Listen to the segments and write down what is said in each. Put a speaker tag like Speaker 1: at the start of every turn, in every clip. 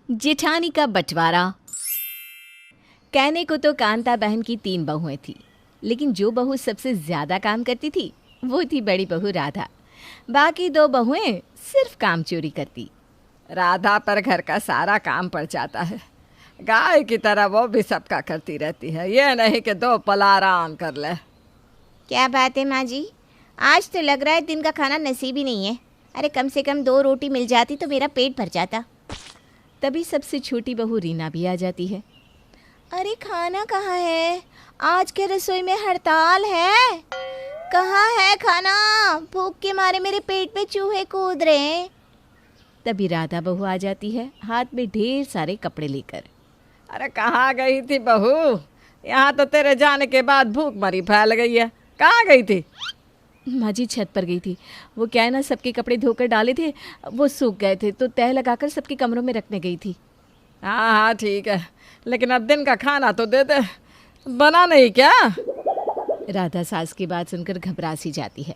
Speaker 1: जेठानी का बंटवारा। कहने को तो कांता बहन की 3 बहुएं थी, लेकिन जो बहू सबसे ज्यादा काम करती थी वो थी बड़ी बहू राधा। बाकी 2 बहुएं सिर्फ काम चोरी करती।
Speaker 2: राधा पर घर का सारा काम पड़ जाता है। गाय की तरह वो भी सबका करती रहती है, ये नहीं कि 2 पल आराम कर ले।
Speaker 3: क्या बात है माँ जी, आज तो लग रहा है दिन का खाना नसीब ही नहीं है। अरे कम से कम 2 रोटी मिल जाती तो मेरा पेट भर जाता।
Speaker 1: तभी सबसे छोटी बहू रीना भी आ जाती है।
Speaker 3: अरे खाना कहाँ है? आज के रसोई में हड़ताल है। कहाँ है खाना? भूख के मारे मेरे पेट पे चूहे कूद रहे हैं।
Speaker 1: तभी राधा बहू आ जाती है, हाथ में ढेर सारे कपड़े लेकर।
Speaker 2: अरे कहाँ गई थी बहू? यहाँ तो तेरे जाने के बाद भूखमरी फैल गई है। कहाँ गई थी?
Speaker 1: माँ जी छत पर गई थी। वो क्या है ना, सबके कपड़े धोकर डाले थे, वो सूख गए थे तो तह लगाकर सबके कमरों में रखने गई थी।
Speaker 2: हाँ हाँ ठीक है, लेकिन अब दिन का खाना तो दे दे। बना नहीं क्या?
Speaker 1: राधा सास की बात सुनकर घबरा सी जाती है।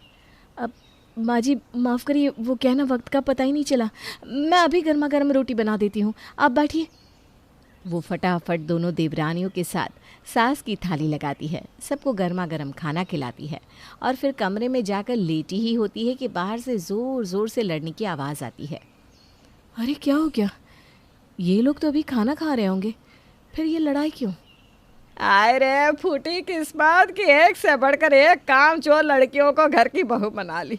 Speaker 1: अब माँ जी माफ़ करिए, वो क्या है ना, वक्त का पता ही नहीं चला। मैं अभी गर्मा गर्म रोटी बना देती हूँ, आप बैठिए। वो फटाफट दोनों देवरानियों के साथ सास की थाली लगाती है, सबको गर्मा गर्म खाना खिलाती है और फिर कमरे में जाकर लेटी ही होती है कि बाहर से ज़ोर ज़ोर से लड़ने की आवाज़ आती है। अरे क्या हो गया? ये लोग तो अभी खाना खा रहे होंगे, फिर ये लड़ाई क्यों?
Speaker 2: आए रे फूटी किस्मत की एक से बढ़कर एक काम चोर लड़कियों को घर की बहू बना ली।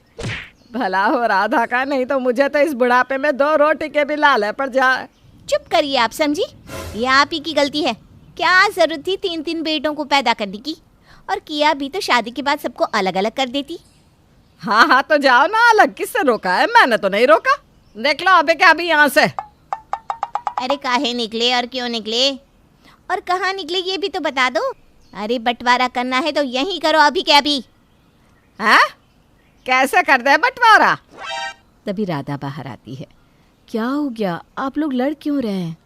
Speaker 2: भला हो राधा का, नहीं तो मुझे तो इस बुढ़ापे में 2 रोटी के भी लाले पड़ जाए।
Speaker 3: चुप करिए आप समझी, ये आप ही की गलती है। क्या जरूरत थी 3 बेटों को पैदा करने की? और किया भी तो शादी के बाद सबको अलग अलग कर देती।
Speaker 2: हाँ हाँ तो जाओ ना अलग, किससे रोका है? मैंने तो नहीं रोका। देख लो अबे क्या अभी यहाँ से।
Speaker 3: अरे काहे निकले और क्यों निकले और कहाँ निकले ये भी तो बता दो। अरे बंटवारा करना है तो यहीं करो अभी के अभी।
Speaker 2: हैं? कैसे कर दे बंटवारा?
Speaker 1: तभी राधा बाहर आती है। क्या हो गया, आप लोग लड़ क्यों रहे हैं?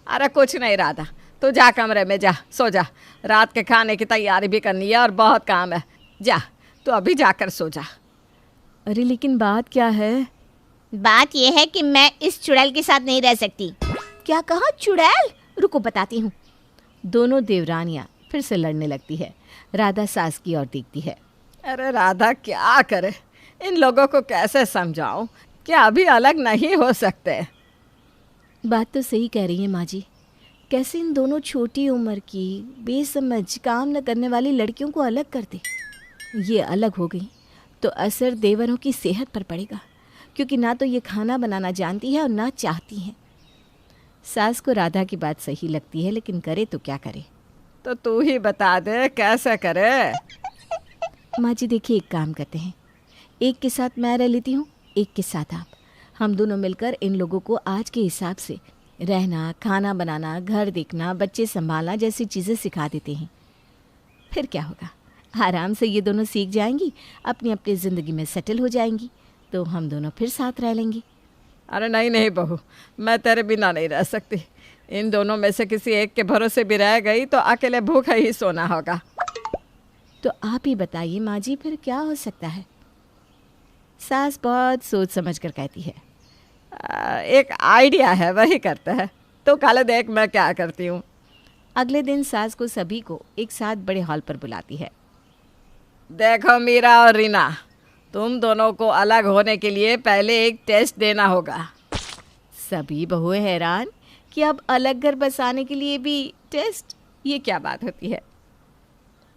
Speaker 2: अरे कुछ नहीं राधा, तू जा कमरे में जा, सो जा। रात के खाने की तैयारी भी करनी है और बहुत काम है। जा तू अभी जाकर सो जा।
Speaker 1: अरे लेकिन बात क्या है?
Speaker 3: बात यह है कि मैं इस चुड़ैल के साथ नहीं रह सकती। क्या कहा? चुड़ैल? रुको बताती हूँ।
Speaker 1: दोनों देवरानियाँ फिर से लड़ने लगती है। राधा सास की ओर देखती है।
Speaker 2: अरे राधा क्या करे, इन लोगों को कैसे समझाऊं कि अभी अलग नहीं हो सकते।
Speaker 1: बात तो सही कह रही है माँ जी। कैसे इन दोनों छोटी उम्र की बेसमझ काम न करने वाली लड़कियों को अलग कर दे। ये अलग हो गई तो असर देवरों की सेहत पर पड़ेगा, क्योंकि ना तो ये खाना बनाना जानती है और ना चाहती हैं। सास को राधा की बात सही लगती है, लेकिन करे तो क्या करे।
Speaker 2: तो तू ही बता दे कैसे करे।
Speaker 1: माँ जी देखिए, एक काम करते हैं, एक के साथ मैं रह लेती हूँ, एक के साथ आप। हम दोनों मिलकर इन लोगों को आज के हिसाब से रहना, खाना बनाना, घर देखना, बच्चे संभालना जैसी चीज़ें सिखा देते हैं। फिर क्या होगा, आराम से ये दोनों सीख जाएंगी, अपनी अपनी ज़िंदगी में सेटल हो जाएंगी, तो हम दोनों फिर साथ रह लेंगे।
Speaker 2: अरे नहीं नहीं बहू, मैं तेरे बिना नहीं रह सकती। इन दोनों में से किसी एक के भरोसे भी रह गई तो अकेले भूखा ही सोना होगा।
Speaker 1: तो आप ही बताइए माँ जी, फिर क्या हो सकता है? सास बहुत सोच समझ कर कहती है।
Speaker 2: एक आइडिया है, वही करते हैं। तो कल देख मैं क्या करती हूँ।
Speaker 1: अगले दिन सास को सभी को एक साथ बड़े हॉल पर बुलाती है।
Speaker 2: देखो मीरा और रीना, तुम दोनों को अलग होने के लिए पहले एक टेस्ट देना होगा।
Speaker 1: सभी बहुएं हैरान कि अब अलग घर बसाने के लिए भी टेस्ट, ये क्या बात होती है?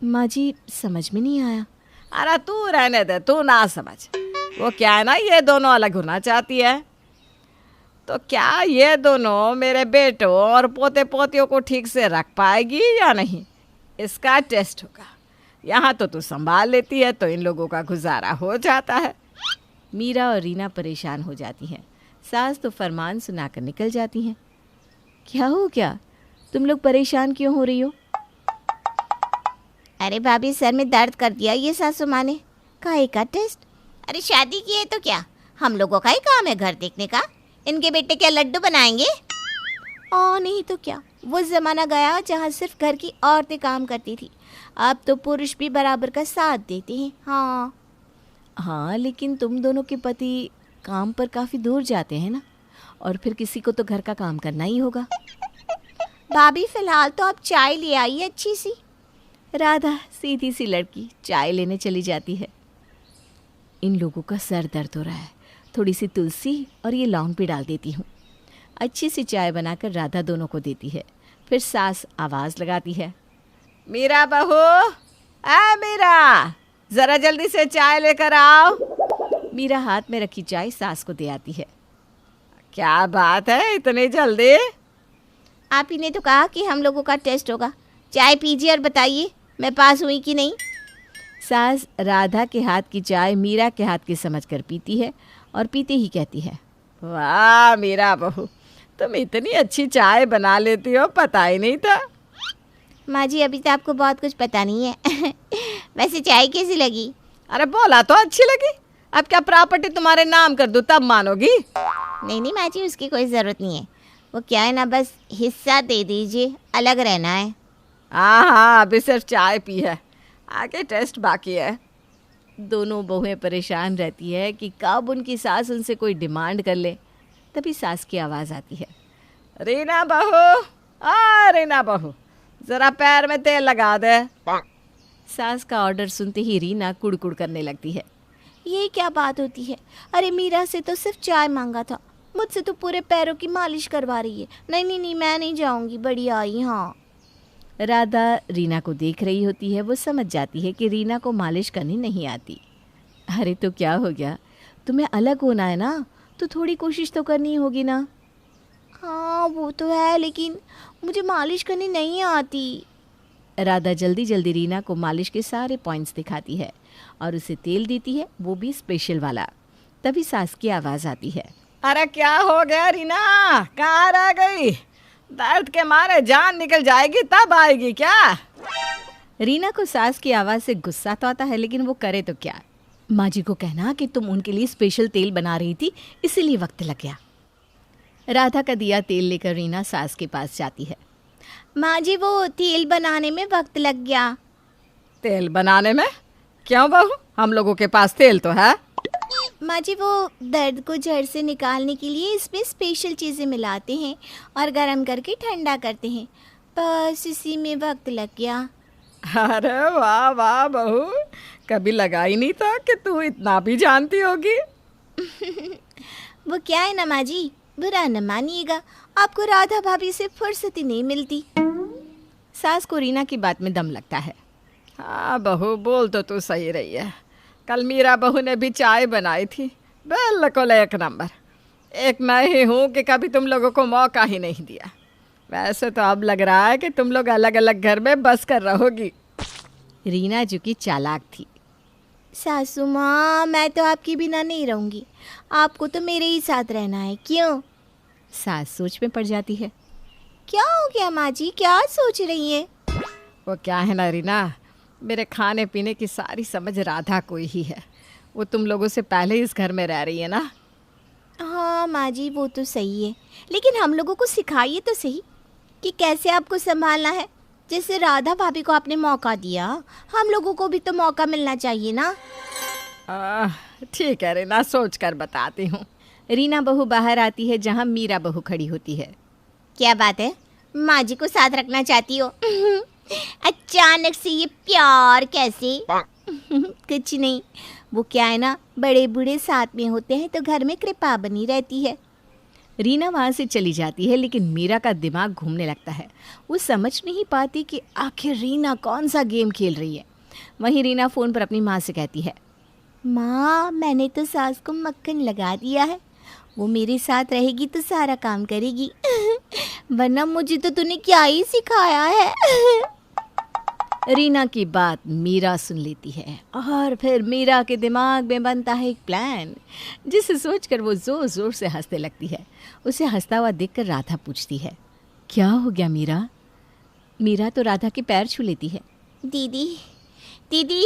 Speaker 1: माँ जी समझ में नहीं आया।
Speaker 2: अरे तू रहने दे, तू ना समझ। वो क्या है ना, ये दोनों अलग होना चाहती है, तो क्या ये दोनों मेरे बेटों और पोते पोतियों को ठीक से रख पाएगी या नहीं, इसका टेस्ट होगा। यहाँ तो तू संभाल लेती है तो इन लोगों का गुजारा हो जाता है।
Speaker 1: मीरा और रीना परेशान हो जाती हैं। सास तो फरमान सुनाकर निकल जाती हैं। क्या हो गया, तुम लोग परेशान क्यों हो रही हो?
Speaker 3: अरे भाभी सर में दर्द कर दिया ये सासू माँ ने। काहे का टेस्ट? अरे शादी की है तो क्या, हम लोगों का ही काम है घर देखने का। इनके बेटे क्या लड्डू बनाएंगे? और नहीं तो क्या, वो ज़माना गया जहाँ सिर्फ घर की औरतें काम करती थी। अब तो पुरुष भी बराबर का साथ देते हैं। हाँ
Speaker 1: लेकिन तुम दोनों के पति काम पर काफ़ी दूर जाते हैं ना, और फिर किसी को तो घर का काम करना ही होगा।
Speaker 3: भाभी फिलहाल तो आप चाय ले आइए अच्छी सी।
Speaker 1: राधा सीधी सी लड़की चाय लेने चली जाती है। इन लोगों का सर दर्द हो रहा है, थोड़ी सी तुलसी और ये लौंग भी डाल देती हूँ। अच्छी सी चाय बनाकर राधा दोनों को देती है। फिर सास आवाज़ लगाती है,
Speaker 2: मीरा बहू, मीरा, जरा जल्दी से चाय लेकर आओ।
Speaker 1: मीरा हाथ में रखी चाय सास को दे आती है।
Speaker 2: क्या बात है, इतनी जल्दी?
Speaker 3: आप ही ने तो कहा कि हम लोगों का टेस्ट होगा। चाय पीजिए और बताइए मैं पास हुई कि नहीं।
Speaker 1: सास राधा के हाथ की चाय मीरा के हाथ की समझकर पीती है और पीते ही कहती है,
Speaker 2: वाह मीरा बहू, तुम इतनी अच्छी चाय बना लेती हो, पता ही नहीं था।
Speaker 3: माँ जी अभी तो आपको बहुत कुछ पता नहीं है। वैसे चाय कैसी लगी?
Speaker 2: अरे बोला तो अच्छी लगी। अब क्या प्रॉपर्टी तुम्हारे नाम कर दूं तब मानोगी?
Speaker 3: नहीं नहीं माँ जी, उसकी कोई ज़रूरत नहीं है। वो क्या है ना, बस हिस्सा दे दीजिए, अलग रहना है।
Speaker 2: हाँ, अभी सिर्फ चाय पी है, आगे टेस्ट बाकी है।
Speaker 1: दोनों बहुएं परेशान रहती है कि कब उनकी सास उनसे कोई डिमांड कर ले। तभी सास की आवाज़ आती है,
Speaker 2: रीना बहू, रीना बहू, जरा पैर में तेल लगा दे।
Speaker 1: सास का ऑर्डर सुनते ही रीना कुड़कुड़ करने लगती है।
Speaker 3: ये क्या बात होती है? अरे मीरा से तो सिर्फ चाय मांगा था, मुझसे तो पूरे पैरों की मालिश करवा रही है। नहीं नहीं नहीं, मैं नहीं जाऊंगी, बड़ी आई। हाँ।
Speaker 1: राधा रीना को देख रही होती है। वो समझ जाती है कि रीना को मालिश करनी नहीं आती। अरे तो क्या हो गया, तुम्हें अलग होना है ना, तो थोड़ी कोशिश तो करनी होगी ना।
Speaker 3: हाँ वो तो है, लेकिन मुझे मालिश करनी नहीं आती।
Speaker 1: राधा जल्दी जल्दी रीना को मालिश के सारे पॉइंट्स दिखाती है और उसे तेल देती है, वो भी स्पेशल वाला। तभी सास की आवाज़ आती है,
Speaker 2: अरे क्या हो गया रीना, कहाँ रह गई? दर्द के मारे जान निकल जाएगी तब आएगी क्या?
Speaker 1: रीना को सास की आवाज़ से गुस्सा तो आता है, लेकिन वो करे तो क्या। माँ जी को कहना कि तुम उनके लिए स्पेशल तेल बना रही थी, इसीलिए वक्त लग गया। राधा का दिया तेल लेकर रीना सास के पास जाती है।
Speaker 3: माँ जी वो तेल बनाने में वक्त लग गया।
Speaker 2: तेल बनाने में? क्यों बहू, हम लोगों के पास तेल तो है।
Speaker 3: माँ जी वो दर्द को जड़ से निकालने के लिए इसमें स्पेशल चीज़ें मिलाते हैं और गर्म करके ठंडा करते हैं, बस इसी में वक्त लग गया।
Speaker 2: अरे वाह वाह बहू, कभी लगा ही नहीं था कि तू इतना भी जानती होगी।
Speaker 3: वो क्या है ना माँ जी, बुरा न मानिएगा, आपको राधा भाभी से फुर्सत ही नहीं मिलती।
Speaker 1: सास को रीना की बात में दम लगता है।
Speaker 2: हाँ बहू, बोल तो तू सही रही है। कल मीरा बहू ने भी चाय बनाई थी, बिल्कुल एक नंबर। एक मैं ही हूँ कि कभी तुम लोगों को मौका ही नहीं दिया। वैसे तो अब लग रहा है कि तुम लोग अलग अलग घर में बस कर रहोगी।
Speaker 1: रीना जो कि चालाक थी।
Speaker 3: सासू माँ मैं तो आपके बिना नहीं रहूँगी, आपको तो मेरे ही साथ रहना है। क्यों?
Speaker 1: सास सोच में पड़ जाती है।
Speaker 3: क्या हो गया माँ जी, क्या सोच रही है?
Speaker 2: वो क्या है ना रीना, मेरे खाने पीने की सारी समझ राधा को ही है। वो तुम लोगों से पहले इस घर में रह रही है ना।
Speaker 3: हाँ माँ जी वो तो सही है, लेकिन हम लोगों को सिखाइए तो सही कि कैसे आपको संभालना है। जैसे राधा भाभी को आपने मौका दिया, हम लोगों को भी तो मौका मिलना चाहिए ना।
Speaker 2: ठीक है रीना, सोच कर बताती हूँ।
Speaker 1: रीना बहू बाहर आती है जहाँ मीरा बहू खड़ी होती है।
Speaker 3: क्या बात है, माँ जी को साथ रखना चाहती हो? अचानक से ये प्यार कैसे? कुछ नहीं, वो क्या है ना, बड़े बूढ़े साथ में होते हैं तो घर में कृपा बनी रहती है।
Speaker 1: रीना वहाँ से चली जाती है, लेकिन मीरा का दिमाग घूमने लगता है। वो समझ नहीं पाती कि आखिर रीना कौन सा गेम खेल रही है। वहीं रीना फ़ोन पर अपनी माँ से कहती है,
Speaker 3: माँ मैंने तो सास को मक्खन लगा दिया है, वो मेरे साथ रहेगी तो सारा काम करेगी। वरना मुझे तो तूने क्या ही सिखाया है।
Speaker 1: रीना की बात मीरा सुन लेती है और फिर मीरा के दिमाग में बनता है एक प्लान, जिसे सोचकर वो ज़ोर ज़ोर से हंसने लगती है। उसे हंसता हुआ देखकर राधा पूछती है, क्या हो गया मीरा? मीरा तो राधा के पैर छू लेती है।
Speaker 3: दीदी दीदी,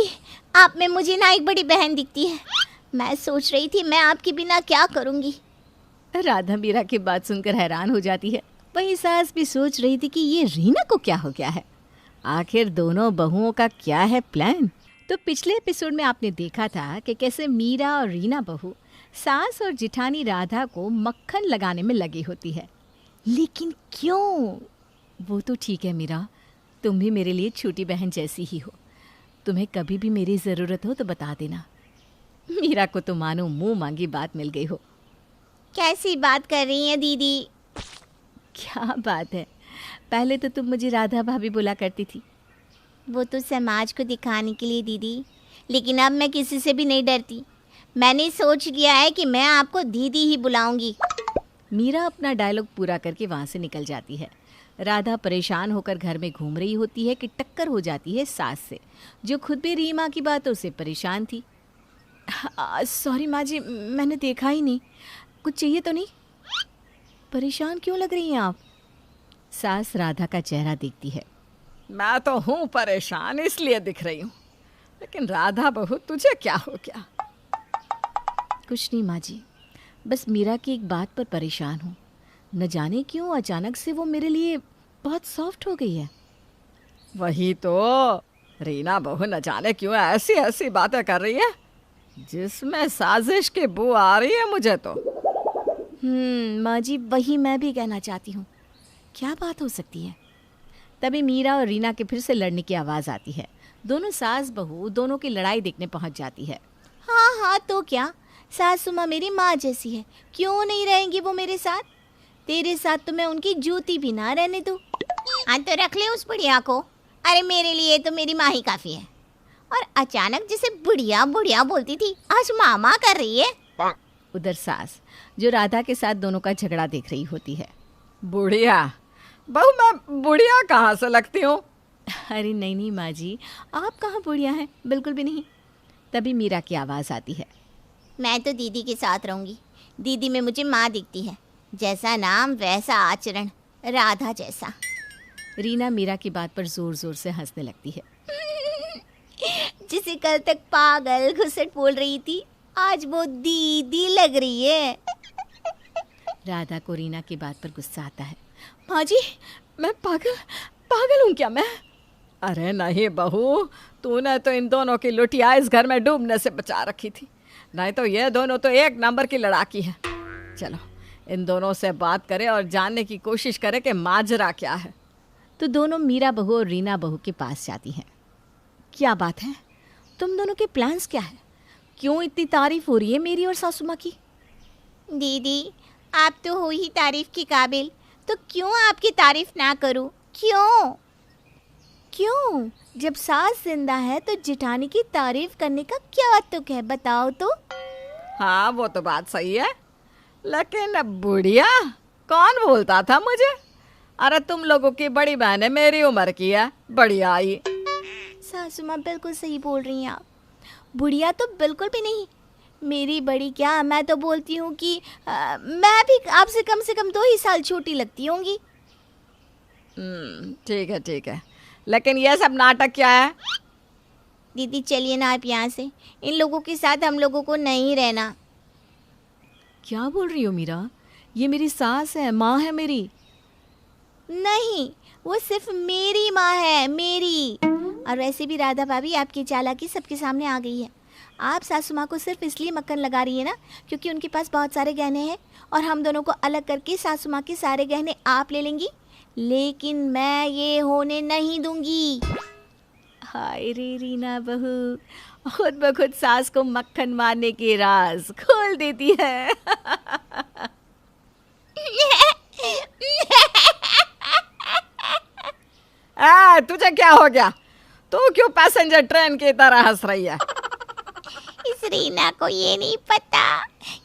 Speaker 3: आप में मुझे ना एक बड़ी बहन दिखती है। मैं सोच रही थी मैं आपके बिना क्या करूँगी।
Speaker 1: राधा मीरा की बात सुनकर हैरान हो जाती है। वहीं सास भी सोच रही थी कि ये रीना को क्या हो गया है, आखिर दोनों बहुओं का क्या है प्लान। तो पिछले एपिसोड में आपने देखा था कि कैसे मीरा और रीना बहू सास और जिठानी राधा को मक्खन लगाने में लगी होती है। लेकिन क्यों? वो तो ठीक है मीरा, तुम भी मेरे लिए छोटी बहन जैसी ही हो। तुम्हें कभी भी मेरी ज़रूरत हो तो बता देना। मीरा को तो मानो मुंह मांगी बात मिल गई हो।
Speaker 3: कैसी बात कर रही हैं दीदी?
Speaker 1: क्या बात है, पहले तो तुम मुझे राधा भाभी बोला करती थी।
Speaker 3: वो तो समाज को दिखाने के लिए दीदी, लेकिन अब मैं किसी से भी नहीं डरती। मैंने सोच लिया है कि मैं आपको दीदी ही बुलाऊंगी।
Speaker 1: मीरा अपना डायलॉग पूरा करके वहाँ से निकल जाती है। राधा परेशान होकर घर में घूम रही होती है कि टक्कर हो जाती है सास से, जो खुद भी रीमा की बातों से परेशान थी। सॉरी माँ जी, मैंने देखा ही नहीं। कुछ चाहिए तो नहीं? परेशान क्यों लग रही हैं आप? सास राधा का चेहरा देखती है।
Speaker 2: मैं तो हूँ परेशान, इसलिए दिख रही हूँ। लेकिन राधा बहू, तुझे क्या हो गया?
Speaker 1: कुछ नहीं माँ जी, बस मीरा की एक बात पर परेशान हूँ। न जाने क्यों अचानक से वो मेरे लिए बहुत सॉफ्ट हो गई है।
Speaker 2: वही तो, रीना बहू न जाने क्यों ऐसी ऐसी बातें कर रही है जिसमें साजिश की बू आ रही है मुझे तो।
Speaker 1: माँ जी, वही मैं भी कहना चाहती हूँ। क्या बात हो सकती है? तभी मीरा और रीना के फिर से लड़ने की आवाज़ आती है। दोनों सास बहू दोनों की लड़ाई देखने पहुँच जाती है।
Speaker 3: हाँ हाँ, तो क्या, सासू माँ मेरी माँ जैसी है, क्यों नहीं रहेंगी वो मेरे साथ? तेरे साथ तो मैं उनकी जूती भी ना रहने दूँ। हाँ तो रख ले उस बुढ़िया को। अरे मेरे लिए तो मेरी माँ ही काफ़ी है। और अचानक जिसे बुढ़िया बुढ़िया बोलती थी, आज मामा कर रही है।
Speaker 1: उधर सास, जो राधा के साथ दोनों का झगड़ा देख रही होती है।
Speaker 2: बुढ़िया बहू, मैं बुढ़िया कहाँ से लगती हूँ?
Speaker 1: अरे नहीं नहीं माँ जी, आप कहाँ बुढ़िया हैं, बिल्कुल भी नहीं। तभी मीरा की आवाज़ आती है।
Speaker 3: मैं तो दीदी के साथ रहूँगी। दीदी में मुझे माँ दिखती है। जैसा नाम वैसा आचरण, राधा जैसा।
Speaker 1: रीना मीरा की बात पर जोर जोर से हंसने लगती है।
Speaker 3: जिसे कल तक पागल घुसट बोल रही थी, आज वो दीदी लग रही है।
Speaker 1: राधा को रीना की बात पर गुस्सा आता है। माँ जी, मैं पागल हूँ क्या मैं?
Speaker 2: अरे नहीं बहू, तूने तो इन दोनों की लुटिया इस घर में डूबने से बचा रखी थी। नहीं तो ये दोनों तो एक नंबर की लड़ाकी है। चलो इन दोनों से बात करें और जानने की कोशिश करें कि माजरा क्या है।
Speaker 1: तो दोनों मीरा बहू और रीना बहू के पास जाती हैं। क्या बात है, तुम दोनों के प्लान्स क्या है? क्यों इतनी तारीफ हो रही है मेरी और सासू माँ की?
Speaker 3: दीदी, आप तो हो ही तारीफ के काबिल, तो क्यों आपकी तारीफ ना करूं? क्यों?
Speaker 1: क्यों? जब सास जिंदा है तो जिठानी की तारीफ करने का क्या तुक है, बताओ तो।
Speaker 2: हाँ वो तो बात सही है, लेकिन बुढ़िया कौन बोलता था मुझे? अरे तुम लोगों की बड़ी बहन है, मेरी उम्र की है, बढ़िया आई।
Speaker 3: सासू माँ बिल्कुल सही बोल रही हैं आप। बुढ़िया तो बिल्कुल भी नहीं। मेरी बड़ी क्या, मैं तो बोलती हूँ कि मैं भी आपसे कम से कम 2 ही साल छोटी लगती होंगी।
Speaker 2: ठीक है, लेकिन ये सब नाटक क्या है?
Speaker 3: दीदी चलिए ना आप यहाँ से, इन लोगों के साथ हम लोगों को नहीं रहना।
Speaker 1: क्या बोल रही हो मीरा? ये मेरी सास है, माँ है मेरी।
Speaker 3: नहीं, वो सिर्फ मेरी माँ है, मेरी। और वैसे भी राधा भाभी, आपकी चालाकी सबके सामने आ गई है। आप सासू माँ को सिर्फ इसलिए मक्खन लगा रही है ना क्योंकि उनके पास बहुत सारे गहने हैं और हम दोनों को अलग करके सासू माँ के सारे गहने आप ले लेंगी। लेकिन मैं ये होने नहीं दूंगी।
Speaker 1: हाय रे रीना बहू, खुद ब खुद सास को मक्खन मारने के राज खोल देती है।
Speaker 2: तुझे क्या हो गया? तू क्यों पैसेंजर ट्रेन की तरह हंस रही है?
Speaker 3: इस रीना को ये नहीं पता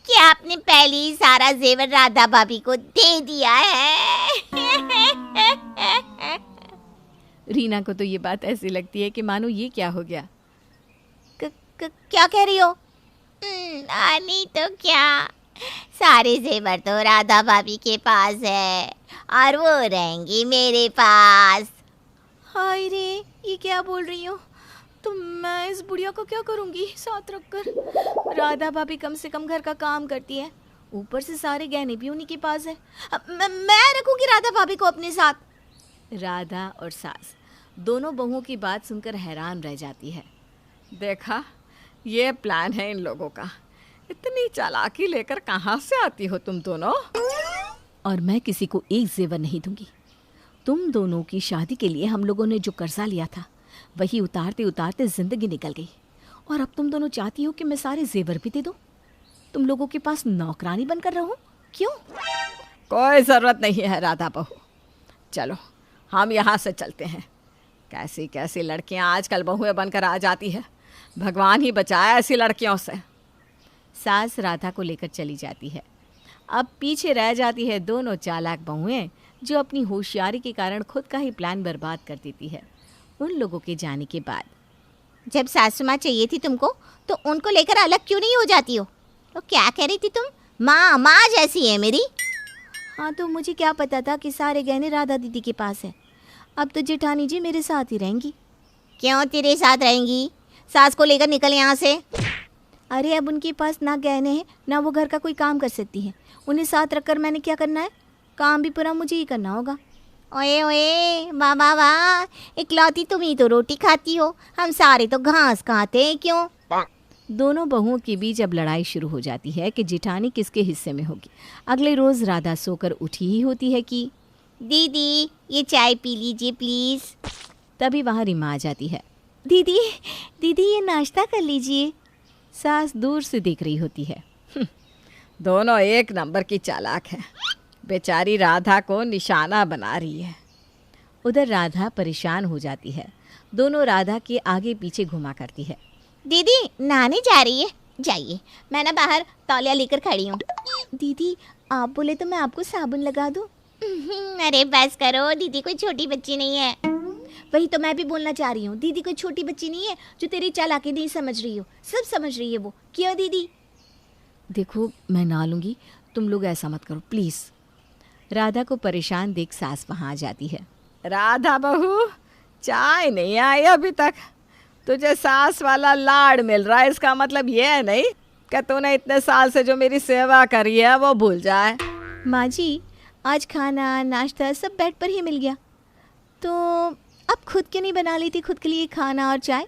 Speaker 3: कि आपने पहले ही सारा जेवर राधा भाभी को दे दिया है।
Speaker 1: रीना को तो ये बात ऐसी लगती है कि मानो ये क्या हो गया।
Speaker 3: क्या कह रही हो? नहीं तो क्या, सारे जेवर तो राधा भाभी के पास है और वो रहेंगी मेरे पास।
Speaker 1: हाय रे, ये क्या बोल रही हो? तो मैं इस बुढ़िया को क्या करूंगी साथ रखकर? राधा भाभी कम से कम घर का काम करती है, ऊपर से सारे गहने भी उन्हीं के पास है।
Speaker 3: मैं रखूंगी राधा भाभी को अपने साथ।
Speaker 1: राधा और सास दोनों बहुओं की बात सुनकर हैरान रह जाती है।
Speaker 2: देखा, ये प्लान है इन लोगों का इतनी चालाकी लेकर कहाँ से आती हो तुम दोनों?
Speaker 1: और मैं किसी को एक जेवर नहीं दूंगी। तुम दोनों की शादी के लिए हम लोगों ने जो कर्जा लिया था वही उतारते उतारते जिंदगी निकल गई, और अब तुम दोनों चाहती हो कि मैं सारे जेवर भी दे दूं? तुम लोगों के पास नौकरानी बनकर रहूं? क्यों?
Speaker 2: कोई ज़रूरत नहीं है राधा बहू, चलो हम यहाँ से चलते हैं। कैसी कैसी लड़कियाँ आजकल बहुएं बनकर आ जाती है, भगवान ही बचाए ऐसी लड़कियों से।
Speaker 1: सास राधा को लेकर चली जाती है। अब पीछे रह जाती है दोनों चालाक बहुएं जो अपनी होशियारी के कारण खुद का ही प्लान बर्बाद कर देती है। उन लोगों के जाने के बाद
Speaker 3: जब सासू माँ चाहिए थी तुमको तो उनको लेकर अलग क्यों नहीं हो जाती हो? तो क्या कह रही थी तुम? माँ माँ जैसी है मेरी।
Speaker 1: हाँ, तो मुझे क्या पता था कि सारे गहने राधा दीदी के पास है। अब तो जेठानी जी मेरे साथ ही रहेंगी।
Speaker 3: क्यों तेरे साथ रहेंगी? सास को लेकर निकल यहाँ से।
Speaker 1: अरे अब उनके पास ना गहने हैं ना वो घर का कोई काम कर सकती है। उन्हें साथ रखकर मैंने क्या करना है? काम भी पूरा मुझे ही करना होगा।
Speaker 3: ओए ओए, वाह वाह वाह, इकलौती तुम ही तो रोटी खाती हो, हम सारे तो घास खाते हैं। क्यों?
Speaker 1: दोनों बहुओं के बीच अब लड़ाई शुरू हो जाती है कि जेठानी किसके हिस्से में होगी। अगले रोज राधा सोकर उठी ही होती है कि
Speaker 3: दीदी ये चाय पी लीजिए प्लीज़।
Speaker 1: तभी वहाँ रीमा आ जाती है। दीदी दीदी ये नाश्ता कर लीजिए। सास दूर से देख रही होती है।
Speaker 2: दोनों एक नंबर की चालाक है, बेचारी राधा को निशाना बना रही है।
Speaker 1: उधर राधा परेशान हो जाती है। दोनों राधा के आगे पीछे घुमा करती है।
Speaker 3: दीदी नहाने जा रही है, जाइए, मैं ना बाहर तौलिया लेकर खड़ी हूँ।
Speaker 1: दीदी आप बोले तो मैं आपको साबुन लगा दूँ?
Speaker 3: अरे बस करो, दीदी कोई छोटी बच्ची नहीं है।
Speaker 1: वही तो मैं भी बोलना चाह रही हूँ, दीदी कोई छोटी बच्ची नहीं है जो तेरी चालाकी नहीं समझ रही हो। सब समझ रही है वो। क्यों दीदी? देखो मैं नहा लूँगी, तुम लोग ऐसा मत करो प्लीज़। राधा को परेशान देख सास वहाँ आ जाती है।
Speaker 2: राधा बहू, चाय नहीं आई अभी तक। तुझे सास वाला लाड़ मिल रहा है, इसका मतलब ये है नहीं कि तूने इतने साल से जो मेरी सेवा करी है वो भूल जाए।
Speaker 1: माँ जी, आज खाना नाश्ता सब बेड पर ही मिल गया, तो अब खुद क्यों नहीं बना लेती खुद के लिए खाना और चाय?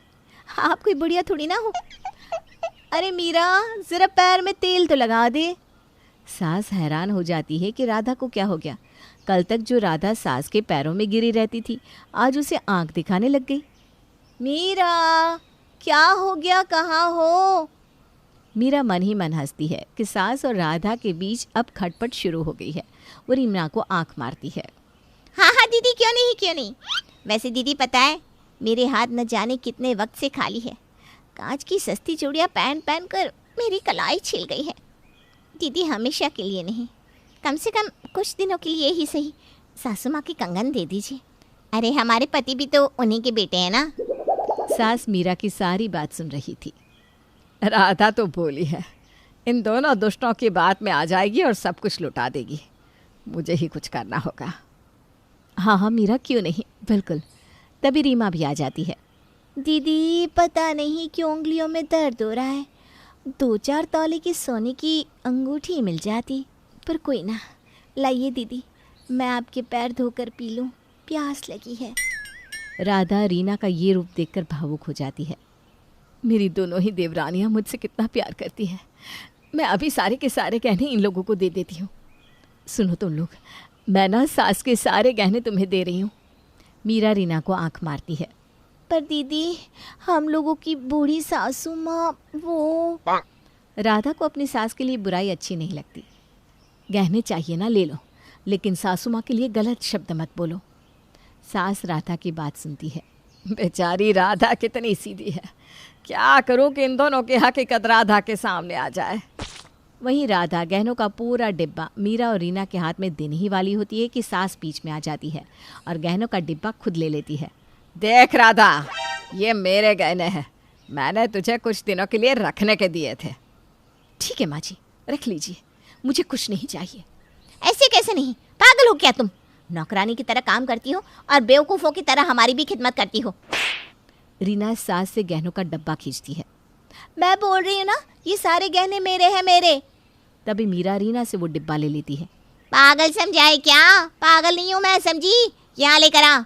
Speaker 1: आप कोई बुढ़िया थोड़ी ना हो। अरे मीरा, ज़रा पैर में तेल तो लगा दे। सास हैरान हो जाती है कि राधा को क्या हो गया। कल तक जो राधा सास के पैरों में गिरी रहती थी आज उसे आंख दिखाने लग गई। मीरा, क्या हो गया? कहाँ हो? मीरा मन ही मन हंसती है कि सास और राधा के बीच अब खटपट शुरू हो गई है। वो रीमा को आंख मारती है।
Speaker 3: हाँ हाँ दीदी, क्यों नहीं क्यों नहीं। वैसे दीदी पता है, मेरे हाथ न जाने कितने वक्त से खाली है। कांच की सस्ती चूड़ियाँ पहन पहन कर मेरी कलाई छिल गई है। दीदी हमेशा के लिए नहीं, कम से कम कुछ दिनों के लिए ही सही सासू माँ की कंगन दे दीजिए। अरे हमारे पति भी तो उन्हीं के बेटे हैं ना।
Speaker 1: सास मीरा की सारी बात सुन रही थी।
Speaker 2: राधा तो बोली है, इन दोनों दुष्टों की बात में आ जाएगी और सब कुछ लुटा देगी। मुझे ही कुछ करना होगा।
Speaker 1: हाँ हाँ मीरा, क्यों नहीं, बिल्कुल। तभी रीमा भी आ जाती है। दीदी पता नहीं क्यों उंगलियों में दर्द हो रहा है। 2-4 तौले की सोने की अंगूठी मिल जाती, पर कोई ना। लाइए दीदी, मैं आपके पैर धोकर पी लूँ, प्यास लगी है। राधा रीना का ये रूप देखकर भावुक हो जाती है। मेरी दोनों ही देवरानियाँ मुझसे कितना प्यार करती हैं। मैं अभी सारे के सारे गहने इन लोगों को दे देती हूँ। सुनो तुम लोग, मैं ना सास के सारे गहने तुम्हें दे रही हूँ। मीरा रीना को आंख मारती है। पर दीदी, हम लोगों की बूढ़ी सासू माँ वो। राधा को अपनी सास के लिए बुराई अच्छी नहीं लगती। गहने चाहिए ना, ले लो, लेकिन सासू माँ के लिए गलत शब्द मत बोलो। सास राधा की बात सुनती है।
Speaker 2: बेचारी राधा कितनी सीधी है, क्या करूं कि इन दोनों की हकीकत राधा के सामने आ जाए।
Speaker 1: वहीं राधा गहनों का पूरा डिब्बा मीरा और रीना के हाथ में देने ही वाली होती है कि सास बीच में आ जाती है और गहनों का डिब्बा खुद ले लेती है।
Speaker 2: देख राधा, ये मेरे गहने हैं, मैंने तुझे कुछ दिनों के लिए रखने के दिए थे।
Speaker 1: ठीक है माँ जी, रख लीजिए, मुझे कुछ नहीं चाहिए।
Speaker 3: ऐसे कैसे नहीं, पागल हो क्या तुम? नौकरानी की तरह काम करती हो और बेवकूफ़ों की तरह हमारी भी खिदमत करती हो।
Speaker 1: रीना सास से गहनों का डब्बा खींचती है। मैं बोल रही हूँ ना, ये सारे गहने मेरे हैं, मेरे। तभी मीरा रीना से वो डिब्बा ले लेती है।
Speaker 3: पागल समझाए क्या? पागल नहीं हूँ मैं, समझी? यहाँ लेकर आ।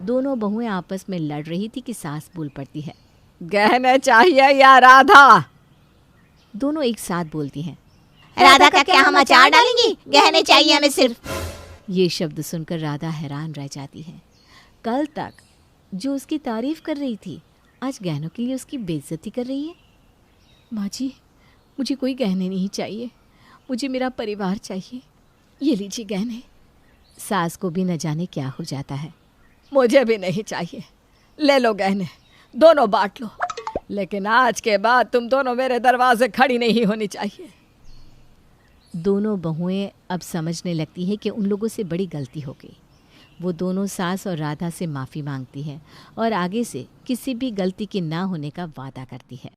Speaker 1: दोनों बहुएं आपस में लड़ रही थी कि सास बोल पड़ती है।
Speaker 2: गहने चाहिए या राधा?
Speaker 1: दोनों एक साथ बोलती हैं।
Speaker 3: राधा का क्या हम अचार डालेंगे? गहने चाहिए हमें सिर्फ।
Speaker 1: ये शब्द सुनकर राधा हैरान रह जाती है। कल तक जो उसकी तारीफ कर रही थी, आज गहनों के लिए उसकी बेइज्जती कर रही है। माँ जी, मुझे कोई गहने नहीं चाहिए, मुझे मेरा परिवार चाहिए। ये लीजिए गहने। सास को भी न जाने क्या हो जाता है।
Speaker 2: मुझे भी नहीं चाहिए, ले लो गहने, दोनों बांट लो, लेकिन आज के बाद तुम दोनों मेरे दरवाजे खड़ी नहीं होनी चाहिए।
Speaker 1: दोनों बहुएं अब समझने लगती है कि उन लोगों से बड़ी गलती हो गई। वो दोनों सास और राधा से माफ़ी मांगती है और आगे से किसी भी गलती के ना होने का वादा करती है।